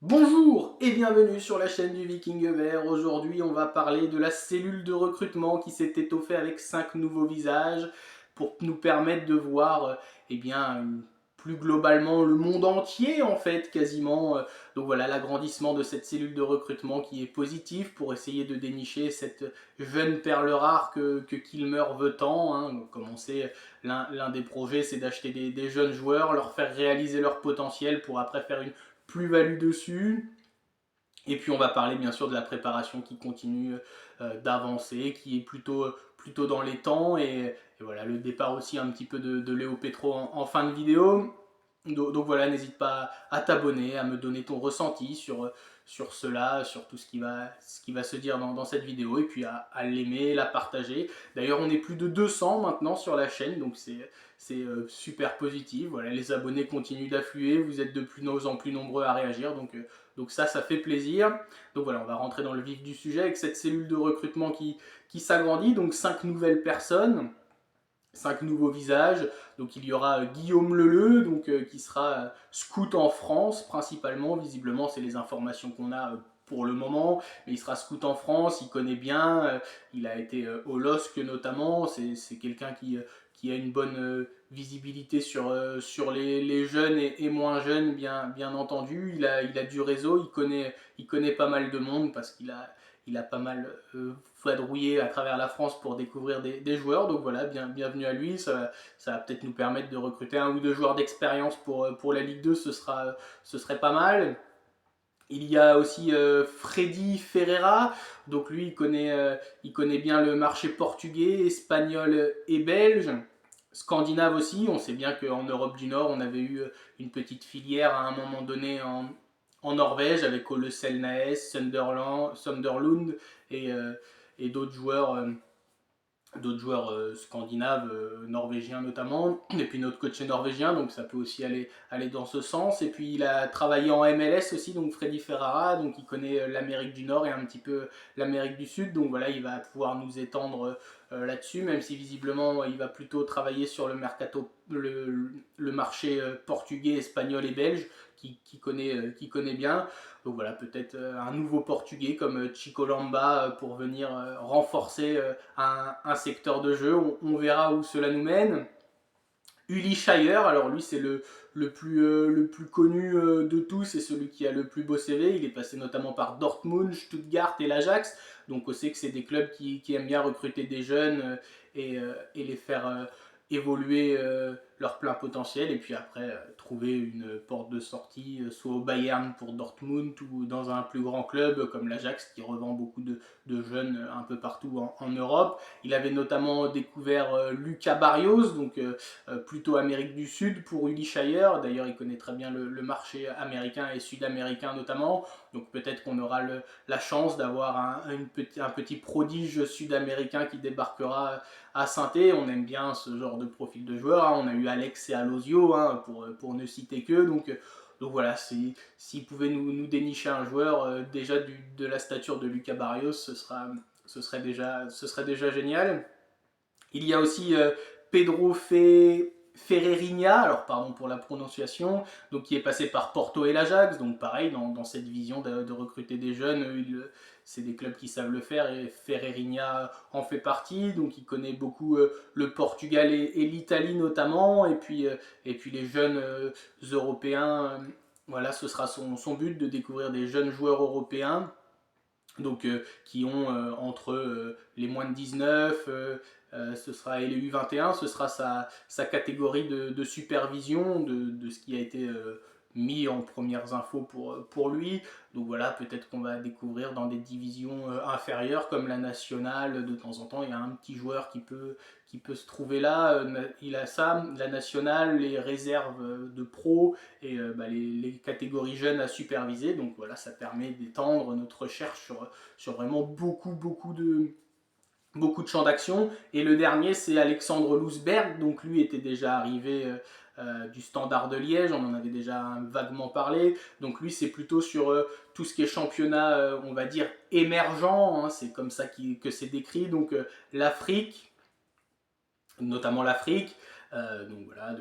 Bonjour et bienvenue sur la chaîne du Viking Vert. Aujourd'hui, on va parler de la cellule de recrutement qui s'est étoffée avec 5 nouveaux visages pour nous permettre de voir eh bien, plus globalement le monde entier en fait quasiment. Donc voilà, l'agrandissement de cette cellule de recrutement qui est positif pour essayer de dénicher cette jeune perle rare que Kilmer veut tant. Donc, comme on sait, l'un des projets c'est d'acheter des jeunes joueurs, leur faire réaliser leur potentiel pour après faire une plus-value dessus. Et puis on va parler bien sûr de la préparation qui continue d'avancer, qui est plutôt dans les temps. Et voilà, le départ aussi un petit peu de Léo Petro en fin de vidéo. Donc voilà, n'hésite pas à t'abonner, à me donner ton ressenti sur cela, sur tout ce qui va se dire dans cette vidéo, et puis à l'aimer, la partager. D'ailleurs, on est plus de 200 maintenant sur la chaîne, donc c'est super positif. Voilà, les abonnés continuent d'affluer, vous êtes de plus en plus nombreux à réagir, donc ça fait plaisir. Donc voilà, on va rentrer dans le vif du sujet avec cette cellule de recrutement qui s'agrandit, donc 5 nouvelles personnes. 5 nouveaux visages. Donc il y aura Guillaume Leleu, qui sera scout en France principalement. Visiblement, c'est les informations qu'on a pour le moment. Mais il sera scout en France, il connaît bien. Il a été au LOSC notamment. C'est quelqu'un qui a une bonne visibilité sur les jeunes et moins jeunes, bien entendu. Il a du réseau, il connaît pas mal de monde parce qu'il a pas mal vadrouillé à travers la France pour découvrir des joueurs. Donc voilà, bienvenue à lui. Ça va peut-être nous permettre de recruter un ou deux joueurs d'expérience pour la Ligue 2. Ce serait pas mal. Il y a aussi Freddy Ferreira. Donc lui, il connaît bien le marché portugais, espagnol et belge. Scandinave aussi. On sait bien qu'en Europe du Nord, on avait eu une petite filière à un moment donné en Norvège avec Ole Selnaes, Sunderlund et, euh, et d'autres joueurs scandinaves, norvégiens notamment, et puis notre coach est norvégien, donc ça peut aussi aller dans ce sens. Et puis il a travaillé en MLS aussi, donc Freddy Ferrara, donc il connaît l'Amérique du Nord et un petit peu l'Amérique du Sud, donc voilà, il va pouvoir nous étendre là-dessus, même si visiblement il va plutôt travailler sur le mercato, le marché portugais, espagnol et belge, qui connaît bien. Donc voilà, peut-être un nouveau portugais comme Chico Lamba pour venir renforcer un secteur de jeu. On verra où cela nous mène. Uli Shire, alors lui c'est le plus connu de tous et celui qui a le plus beau CV. Il est passé notamment par Dortmund, Stuttgart et l'Ajax. Donc on sait que c'est des clubs qui aiment bien recruter des jeunes et les faire évoluer leur plein potentiel. Et puis après trouver une porte de sortie, soit au Bayern pour Dortmund ou dans un plus grand club comme l'Ajax qui revend beaucoup de jeunes un peu partout en Europe. Il avait notamment découvert Lucas Barrios, plutôt Amérique du Sud pour Uli Shire. D'ailleurs, il connaît très bien le marché américain et sud-américain notamment. Donc peut-être qu'on aura la chance d'avoir un petit prodige sud-américain qui débarquera à Saint-Étienne. On aime bien ce genre de profil de joueur. On a eu Alex et Alosio pour ne citer que. Donc voilà, s'il pouvait nous dénicher un joueur déjà de la stature de Lucas Barrios, ce serait déjà génial. Il y a aussi Pedro Ferreirinha, alors pardon pour la prononciation, donc qui est passé par Porto et l'Ajax, donc pareil, dans cette vision de recruter des jeunes, c'est des clubs qui savent le faire et Ferreirinha en fait partie, donc il connaît beaucoup le Portugal et l'Italie notamment, et puis les jeunes européens, voilà, ce sera son but de découvrir des jeunes joueurs européens qui ont entre les moins de 19, ce sera et les U21, ce sera sa catégorie de supervision de ce qui a été mis en premières infos pour lui. Donc voilà, peut-être qu'on va découvrir dans des divisions inférieures comme la nationale, de temps en temps, il y a un petit joueur qui peut se trouver là. Il a ça, la nationale, les réserves de pro et les catégories jeunes à superviser. Donc voilà, ça permet d'étendre notre recherche sur vraiment beaucoup de champs d'action. Et le dernier, c'est Alexandre Lousberg. Donc lui était déjà arrivé du Standard de Liège, on en avait déjà vaguement parlé. Donc lui, c'est plutôt sur tout ce qui est championnat, on va dire, émergent. C'est comme ça que c'est décrit. L'Afrique, notamment l'Afrique. Donc voilà,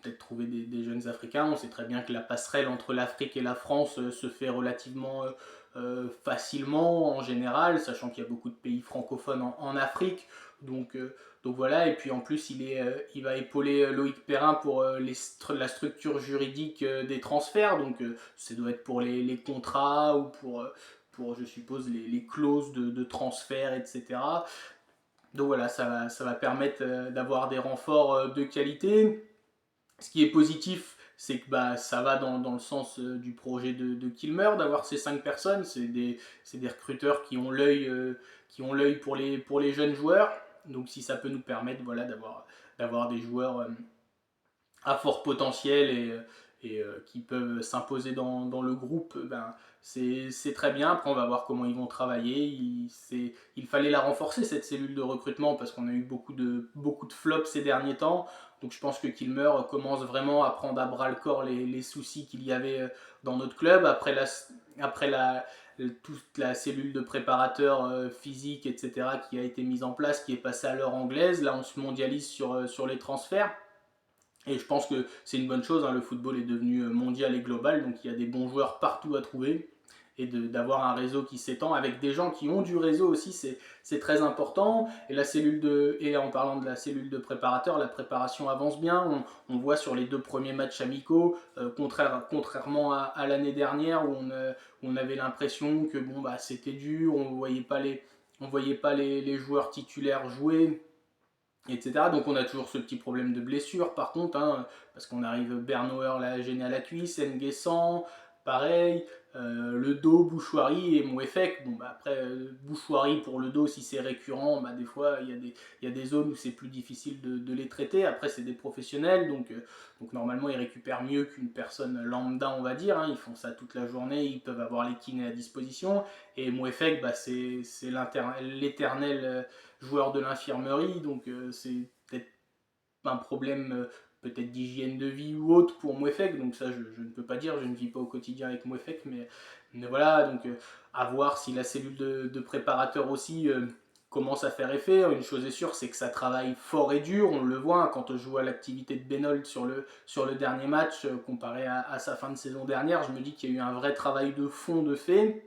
peut-être trouver des jeunes Africains. On sait très bien que la passerelle entre l'Afrique et la France se fait relativement facilement en général, sachant qu'il y a beaucoup de pays francophones en Afrique. Donc, euh, donc voilà, et puis en plus il va épauler Loïc Perrin pour la structure juridique des transferts, donc ça doit être pour les contrats ou pour je suppose les clauses de transfert, etc. Donc voilà, ça va permettre d'avoir des renforts de qualité. Ce qui est positif, c'est que bah, ça va dans le sens du projet de Kilmer, d'avoir ces 5 personnes. C'est des recruteurs qui ont l'œil pour les jeunes joueurs. Donc si ça peut nous permettre voilà, d'avoir des joueurs à fort potentiel qui peuvent s'imposer dans le groupe, ben, c'est très bien. Après, on va voir comment ils vont travailler. Il fallait la renforcer, cette cellule de recrutement, parce qu'on a eu beaucoup de flops ces derniers temps. Donc je pense que Kilmer commence vraiment à prendre à bras le corps les soucis qu'il y avait dans notre club. Après toute la cellule de préparateurs physiques, etc., qui a été mise en place, qui est passée à l'heure anglaise. Là, on se mondialise sur les transferts. Et je pense que c'est une bonne chose, hein. Le football est devenu mondial et global, donc il y a des bons joueurs partout à trouver. Et d'avoir un réseau qui s'étend avec des gens qui ont du réseau aussi, c'est très important. Et en parlant de la cellule de préparateur, la préparation avance bien. On voit sur les 2 premiers matchs amicaux, contrairement à l'année dernière où on avait l'impression que bon, bah, c'était dur, on voyait pas les joueurs titulaires jouer, etc. Donc on a toujours ce petit problème de blessure par contre, hein, parce qu'on arrive Bernauer là, gêné à la cuisse, Nguessan, pareil, le dos, Bouchouari et Mouefek. Bon, bah, après, Bouchouari pour le dos, si c'est récurrent, bah, des fois il y a des zones où c'est plus difficile de les traiter. Après, c'est des professionnels, donc normalement ils récupèrent mieux qu'une personne lambda, on va dire, hein. Ils font ça toute la journée, ils peuvent avoir les kinés à disposition. Et Mouefek, bah, c'est l'éternel joueur de l'infirmerie, donc c'est peut-être un problème peut-être d'hygiène de vie ou autre pour Mouefek, donc ça je ne peux pas dire, je ne vis pas au quotidien avec Mouefek, mais voilà, donc à voir si la cellule de préparateur aussi commence à faire effet. Une chose est sûre, c'est que ça travaille fort et dur, on le voit hein, quand on joue à l'activité de Benold sur le dernier match, comparé à sa fin de saison dernière, je me dis qu'il y a eu un vrai travail de fond de fait.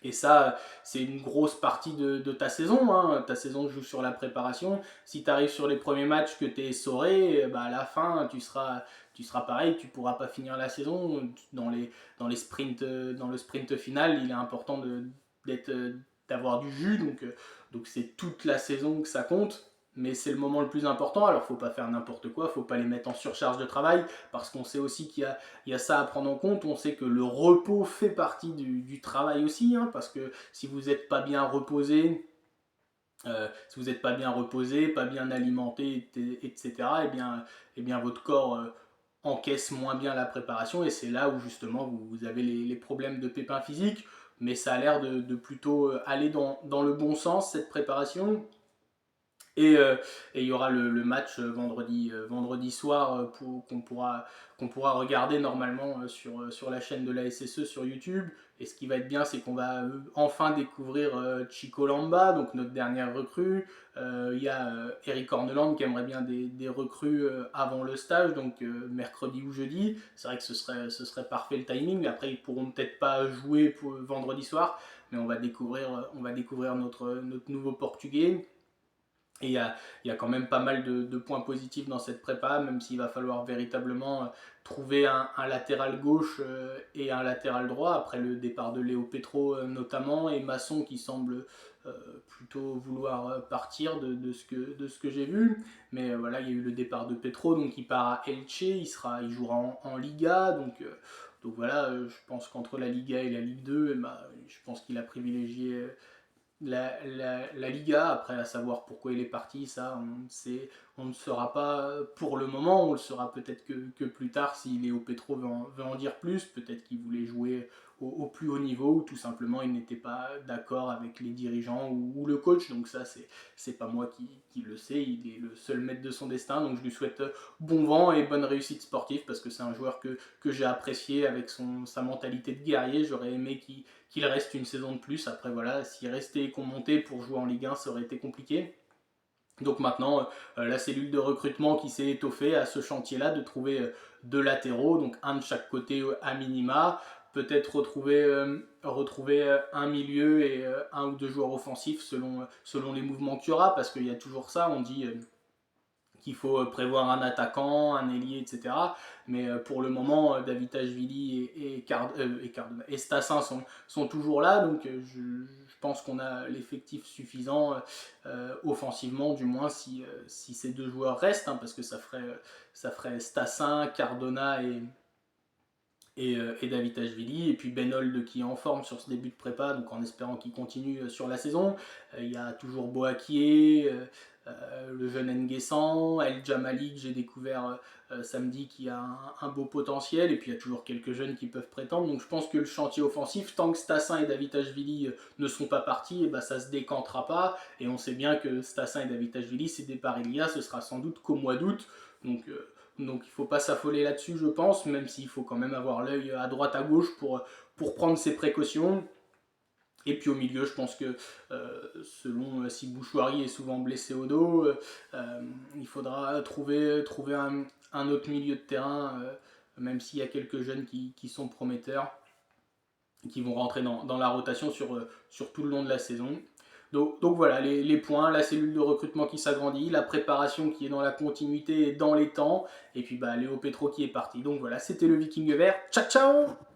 Et ça, c'est une grosse partie de ta saison, hein. Ta saison joue sur la préparation. Si tu arrives sur les premiers matchs que tu es essoré, bah à la fin, tu seras pareil, tu ne pourras pas finir la saison. Dans les sprints, dans le sprint final, il est important d'être, d'avoir du jus. Donc c'est toute la saison que ça compte. Mais c'est le moment le plus important, alors faut pas faire n'importe quoi, faut pas les mettre en surcharge de travail, parce qu'on sait aussi il y a ça à prendre en compte. On sait que le repos fait partie du travail aussi, hein, parce que si vous n'êtes pas bien reposé, si vous n'êtes pas bien reposé, pas bien alimenté, etc., eh bien votre corps encaisse moins bien la préparation, et c'est là où justement vous avez les problèmes de pépins physiques. Mais ça a l'air de plutôt aller dans le bon sens, cette préparation. Et il y aura le match vendredi soir qu'on pourra regarder normalement sur la chaîne de la SSE sur YouTube. Et ce qui va être bien, c'est qu'on va enfin découvrir Chico Lamba, donc notre dernière recrue. Il y a Eric Orneland qui aimerait bien des recrues avant le stage, donc mercredi ou jeudi. C'est vrai que ce serait parfait le timing. Après, ils pourront peut-être pas jouer pour vendredi soir, mais on va découvrir notre nouveau portugais. Et il y a quand même pas mal de points positifs dans cette prépa, même s'il va falloir véritablement trouver un latéral gauche et un latéral droit, après le départ de Léo Petro notamment, et Masson qui semble plutôt vouloir partir de ce que j'ai vu. Mais voilà, il y a eu le départ de Petro, donc il part à Elche, il jouera en Liga, donc voilà, je pense qu'entre la Liga et la Ligue 2, bah, je pense qu'il a privilégié la Liga. Après, à savoir pourquoi il est parti, ça, on ne saura pas pour le moment. On le saura peut-être que plus tard si Léo Petro veut en dire plus. Peut-être qu'il voulait jouer au plus haut niveau, ou tout simplement il n'était pas d'accord avec les dirigeants ou le coach. Donc ça, c'est pas moi qui le sais. Il est le seul maître de son destin. Donc je lui souhaite bon vent et bonne réussite sportive, parce que c'est un joueur que j'ai apprécié avec sa mentalité de guerrier. J'aurais aimé qu'il reste une saison de plus. Après voilà, s'il restait et qu'on montait pour jouer en Ligue 1, ça aurait été compliqué. Donc maintenant, la cellule de recrutement qui s'est étoffée à ce chantier-là de trouver deux latéraux, donc un de chaque côté à minima, peut-être retrouver un milieu et un ou deux joueurs offensifs selon les mouvements qu'il y aura, parce qu'il y a toujours ça, on dit qu'il faut prévoir un attaquant, un ailier, etc. Mais pour le moment, Davitashvili et Stassin sont toujours là, donc je pense qu'on a l'effectif suffisant offensivement, du moins si ces deux joueurs restent, hein, parce que ça ferait Stassin, Cardona et Davitashvili, et puis Benold qui est en forme sur ce début de prépa, donc en espérant qu'il continue sur la saison. Il y a toujours Boakier, le jeune Nguessan, El Jamali que j'ai découvert samedi qui a un beau potentiel, et puis il y a toujours quelques jeunes qui peuvent prétendre. Donc je pense que le chantier offensif, tant que Stassin et Davitashvili ne sont pas partis, et ben ça se décantera pas, et on sait bien que Stassin et Davitashvili, c'est départ il y a, ce sera sans doute qu'au mois d'août. Donc il ne faut pas s'affoler là-dessus, je pense, même s'il faut quand même avoir l'œil à droite à gauche pour prendre ses précautions. Et puis au milieu, je pense que selon si Bouchouari est souvent blessé au dos, il faudra trouver un autre milieu de terrain, même s'il y a quelques jeunes qui sont prometteurs, qui vont rentrer dans la rotation sur tout le long de la saison. Donc voilà, les points, la cellule de recrutement qui s'agrandit, la préparation qui est dans la continuité et dans les temps, et puis Léo Petro qui est parti. Donc voilà, c'était le Viking vert. Ciao ciao.